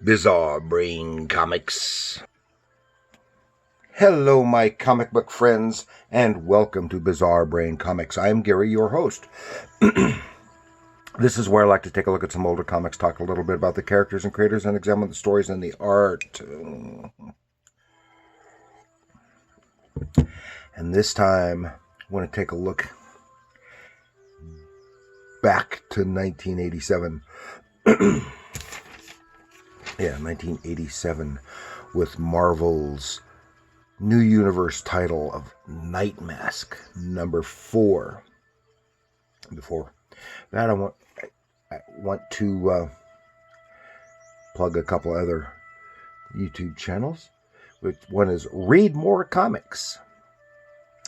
Bizarre Brain Comics. Hello, my comic book friends, and welcome to Bizarre Brain Comics. I'm Gary, your host. This is where I like to take a look at some older comics, talk a little bit about the characters and creators, and examine the stories and the art. And this time, I want to take a look back to 1987. 1987, with Marvel's New Universe title of Nightmask, number 4. Before that, I want to plug a couple other YouTube channels. One is Read More Comics.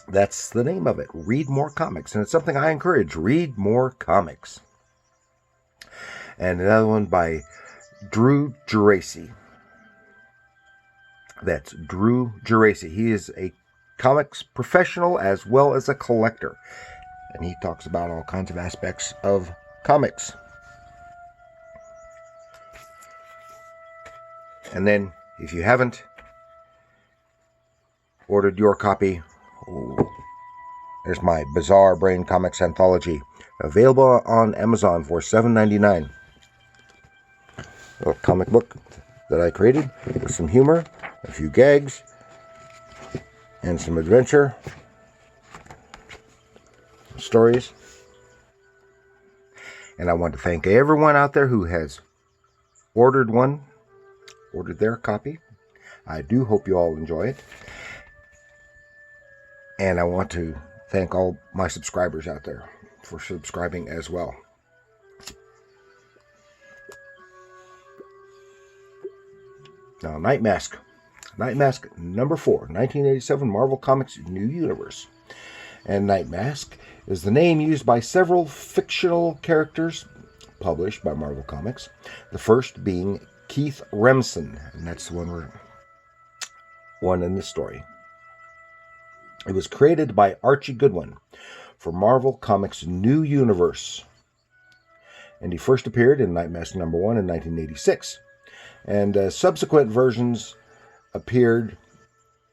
That's the name of it, Read More Comics. And it's something I encourage, read more comics. And another one by Drew Geraci. That's Drew Geraci. He is a comics professional as well as a collector. And he talks about all kinds of aspects of comics. And then, if you haven't ordered your copy, there's my Bizarre Brain Comics Anthology, available on Amazon for $7.99. A comic book that I created with some humor, a few gags, and some adventure stories. And I want to thank everyone out there who has ordered their copy. I do hope you all enjoy it. And I want to thank all my subscribers out there for subscribing as well. Now, Nightmask. Nightmask number 4, 1987 Marvel Comics New Universe. And Nightmask is the name used by several fictional characters published by Marvel Comics. The first being Keith Remsen, and that's the one in this story. It was created by Archie Goodwin for Marvel Comics New Universe. And he first appeared in Nightmask number 1 in 1986. And subsequent versions appeared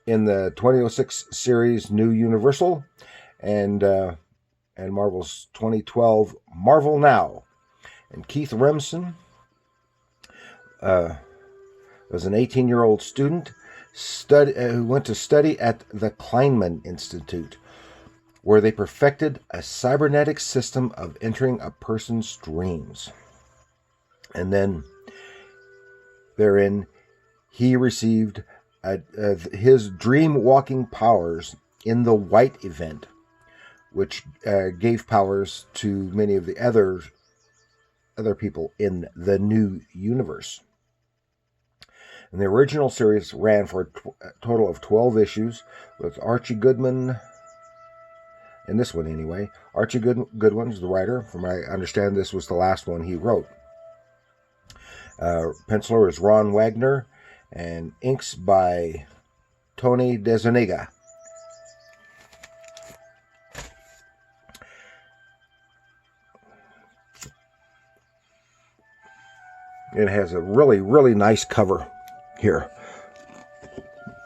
in the 2006 series New Universal and Marvel's 2012 Marvel Now. And Keith Remsen was an 18-year-old student who went to study at the Kleinman Institute, where they perfected a cybernetic system of entering a person's dreams. And then therein, he received his dream-walking powers in the White event, which gave powers to many of the other people in the new universe. And the original series ran for a total of 12 issues, with Archie Goodwin, in this one anyway. Archie Goodwin's the writer. From what I understand, this was the last one he wrote. Penciler is Ron Wagner, and inks by Tony DeZuniga. It has a really, really nice cover here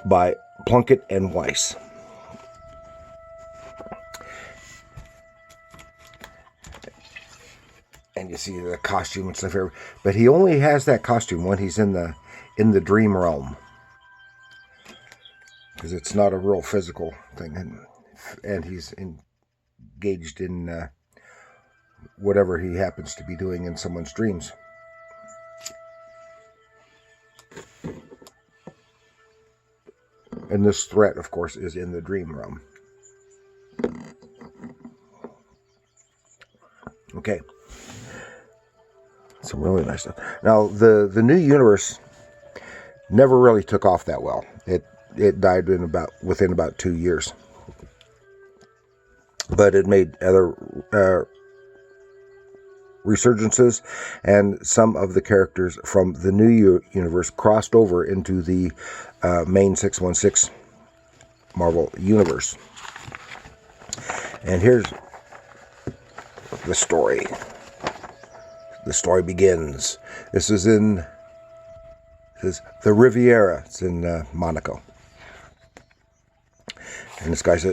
by Plunkett and Weiss. And you see the costume and stuff here, but he only has that costume when he's in the dream realm, because it's not a real physical thing, and he's engaged in whatever he happens to be doing in someone's dreams. And this threat, of course, is in the dream realm. Okay. Some really nice stuff. Now, the new universe never really took off that well. It died within about 2 years. But it made other resurgences, and some of the characters from the new universe crossed over into the main 616 Marvel universe. And here's the story. The story begins. This is in is the Riviera. It's in Monaco. And this guy's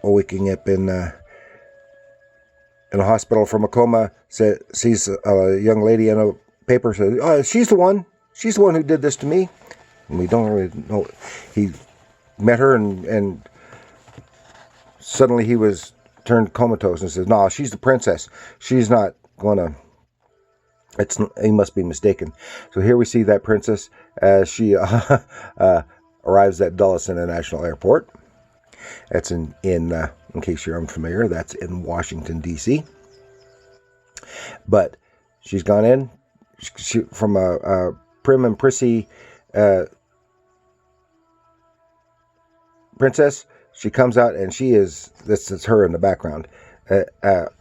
waking up in a hospital from a coma. Sees a young lady in a paper. Says, "Oh, she's the one. She's the one who did this to me." And we don't really know. He met her, and suddenly he was turned comatose and says, "No, she's the princess. She's not going to." He must be mistaken. So here we see that princess as she arrives at Dulles International Airport. That's in case you're unfamiliar, that's in Washington, D.C. But she's gone in from a prim and prissy princess. She comes out and this is her in the background,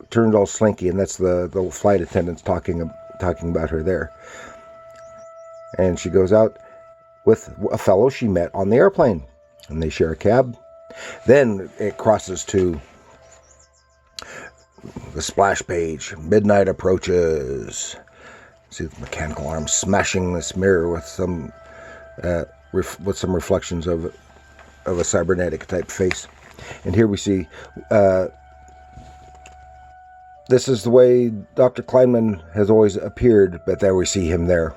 turned all slinky, and that's the flight attendants talking about her there. And she goes out with a fellow she met on the airplane, and they share a cab. Then it crosses to the splash page. Midnight approaches. See the mechanical arm smashing this mirror with some reflections of a cybernetic type face. And here we see this is the way Dr. Kleinman has always appeared, but there we see him there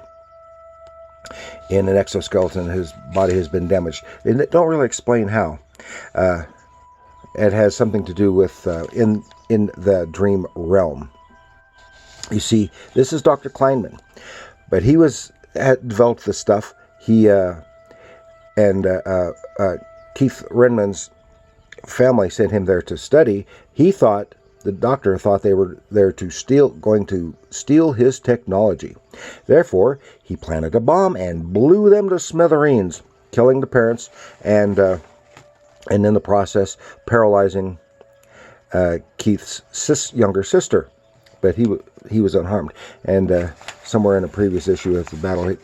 in an exoskeleton. His body has been damaged. They don't really explain how. It has something to do with in the dream realm. You see, this is Dr. Kleinman, but he had developed this stuff. He and Keith Renman's family sent him there to study. The doctor thought they were there going to steal his technology. Therefore, he planted a bomb and blew them to smithereens, killing the parents and in the process paralyzing Keith's younger sister. But he was unharmed. And somewhere in a previous issue of the battle, and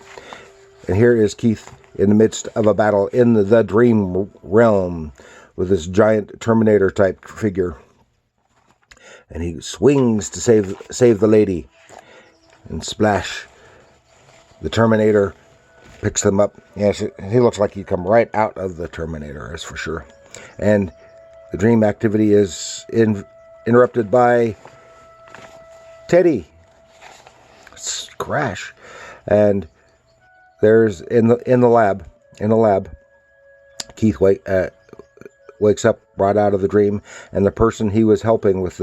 here is Keith in the midst of a battle in the dream realm with this giant Terminator type figure. And he swings to save the lady. And splash. The Terminator picks them up. Yes, he looks like he'd come right out of the Terminator, that's for sure. And the dream activity is interrupted by Teddy. Crash. And there's in the lab, Keith wakes up, brought out of the dream, and the person he was helping with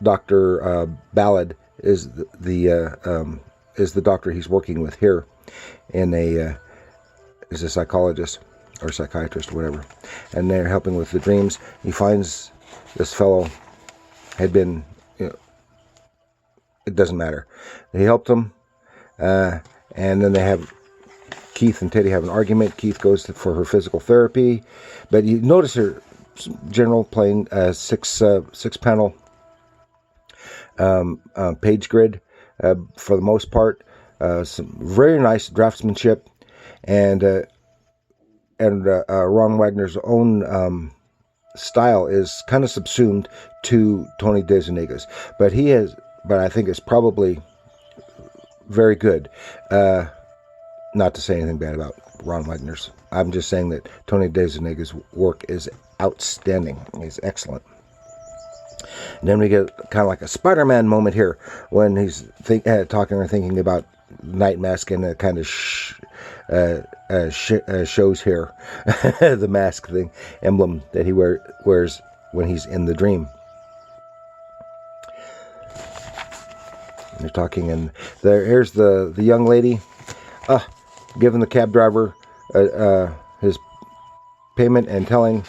Dr. Ballard is the doctor he's working with here, is a psychologist or psychiatrist or whatever, and they're helping with the dreams. He finds this fellow had been, it doesn't matter. He helped him, and then Keith and Teddy have an argument. Keith goes for her physical therapy, but you notice her general plain six panel page grid for the most part. Some very nice draftsmanship, and Ron Wagner's own style is kind of subsumed to Tony DeZuniga's, but I think it's probably very good. Not to say anything bad about Ron Wagner's. I'm just saying that Tony DeZuniga's work is outstanding. He's excellent. And then we get kind of like a Spider-Man moment here when he's talking or thinking about Nightmask and it kind of shows here the mask thing, emblem that he wears when he's in the dream. And they're talking, and here's the young lady giving the cab driver his payment and telling,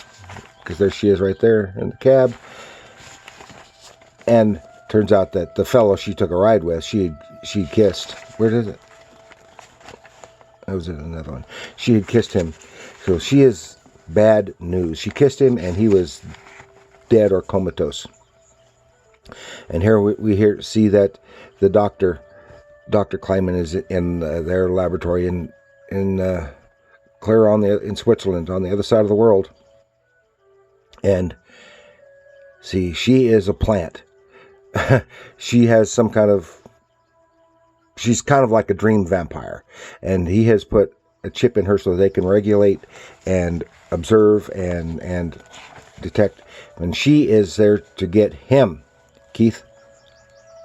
because there she is right there in the cab. And turns out that the fellow she took a ride with, she kissed. Where did it? That was another one. She had kissed him. So she is bad news. She kissed him and he was dead or comatose. And here we see that the Dr. Kleinman is in their laboratory in clear in Switzerland, on the other side of the world. And see, she is a plant. She has some kind of she's kind of like a dream vampire, and he has put a chip in her so they can regulate and observe and detect. And she is there to get him, Keith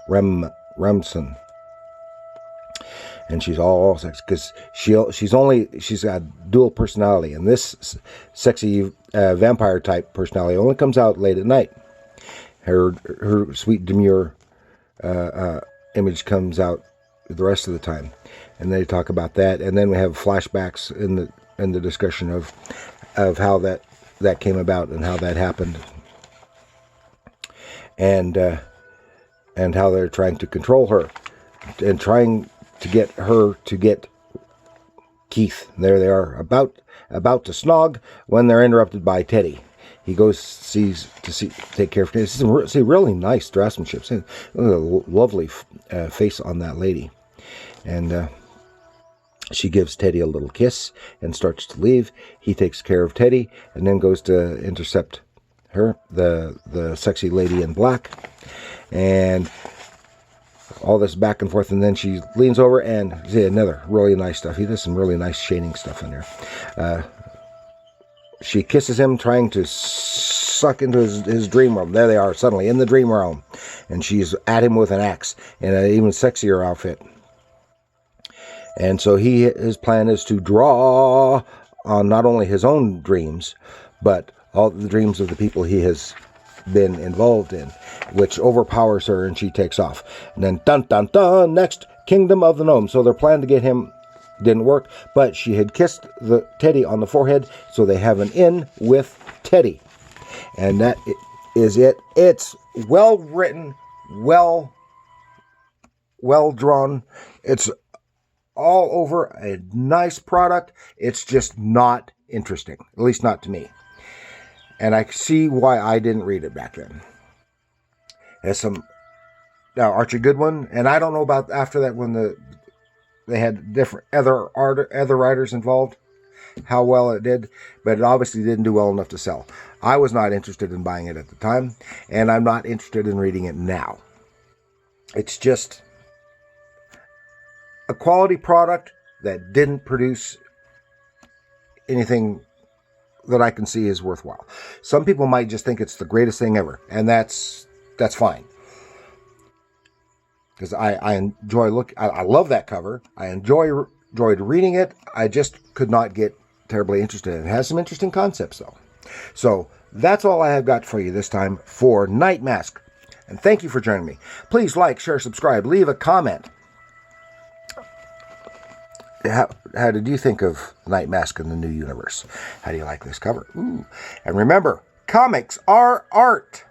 Remsen. And she's all sex because she's got dual personality, and this sexy vampire type personality only comes out late at night. Her sweet demure image comes out the rest of the time, and they talk about that. And then we have flashbacks in the discussion of how that came about and how that happened, and how they're trying to control her and trying to get her to get Keith. There they are, about to snog when they're interrupted by Teddy. He goes to take care of Teddy. See, really nice draftsmanship. See, look at the lovely face on that lady. And she gives Teddy a little kiss and starts to leave. He takes care of Teddy and then goes to intercept her, the sexy lady in black. And all this back and forth, and then she leans over and see another really nice stuff. He does some really nice shading stuff in there. She kisses him, trying to suck into his dream realm. There they are, suddenly in the dream realm, and she's at him with an axe in an even sexier outfit. And so his plan is to draw on not only his own dreams, but all the dreams of the people he has been involved in, which overpowers her, and she takes off. And then dun dun dun, next, Kingdom of the Gnomes. So their plan to get him didn't work, but she had kissed Teddy on the forehead, so they have an in with Teddy. And that is it. It's well written, well drawn. It's all over a nice product. It's just not interesting, at least not to me. And I see why I didn't read it back then. There's some Archie Goodwin, and I don't know about after that when they had different other writers involved, how well it did, but it obviously didn't do well enough to sell. I was not interested in buying it at the time, and I'm not interested in reading it now. It's just a quality product that didn't produce anything that I can see is worthwhile. Some people might just think it's the greatest thing ever, and that's fine. Because I enjoy I love that cover. I enjoyed reading it. I just could not get terribly interested. It has some interesting concepts, though. So that's all I have got for you this time for Nightmask. And thank you for joining me. Please like, share, subscribe, leave a comment. How did you think of Nightmask in the new universe? How do you like this cover? Ooh. And remember, comics are art.